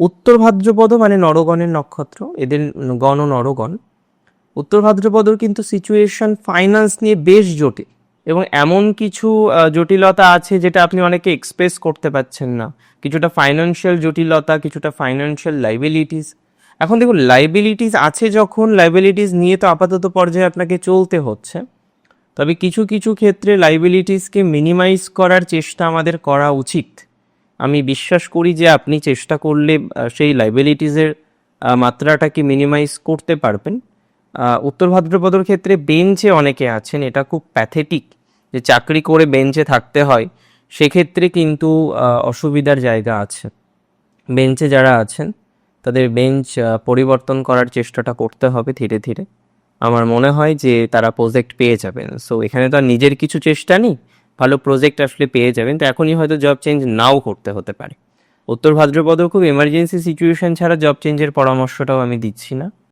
উত্তর ভাদ্রপদ মানে নরগণের নক্ষত্র, এদের গণ নরগণ। উত্তর ভাদ্রপদর কিন্তু সিচুয়েশন ফাইন্যান্স নিয়ে বেশ জটিল, এবং এমন কিছু জটিলতা আছে যেটা আপনি অনেকে এক্সপ্রেস করতে পারছেন না। কিছুটা ফাইন্যান্সিয়াল জটিলতা, কিছুটা ফাইন্যান্সিয়াল লাইবিলিটিস। এখন দেখুন, লাইবিলিটিস আছে যখন, লাইবিলিটিস নিয়ে তো আপাতত পর্যায়ে আপনাকে চলতে হচ্ছে। তবে কিছু কিছু ক্ষেত্রে লাইবিলিটিসকে মিনিমাইজ করার চেষ্টা আমাদের করা উচিত। আমি বিশ্বাস করি যে আপনি চেষ্টা করলে সেই লাইবিলিটিসের মাত্রাটাকে মিনিমাইজ করতে পারবেন। উত্তর ভাদ্রপদর ক্ষেত্রে বেঞ্চে অনেকে আছেন, এটা খুব প্যাথেটিক যে চাকরি করে বেঞ্চে থাকতে হয়, সেক্ষেত্রে কিন্তু অসুবিধার জায়গা আছে। বেঞ্চে যারা আছেন তাদের বেঞ্চ পরিবর্তন করার চেষ্টাটা করতে হবে ধীরে ধীরে। আমার মনে হয় যে তারা প্রজেক্ট পেয়ে যাবেন। সো এখানে তো আর নিজের কিছু চেষ্টা নেই, ভালো প্রজেক্ট আসলে পেয়ে যাবেন। তো এখনই হয়তো জব চেঞ্জ নাও করতে হতে পারে। উত্তর ভাদ্রপদ খুব এমার্জেন্সি সিচুয়েশন ছাড়া জব চেঞ্জের পরামর্শটাও আমি দিচ্ছি না।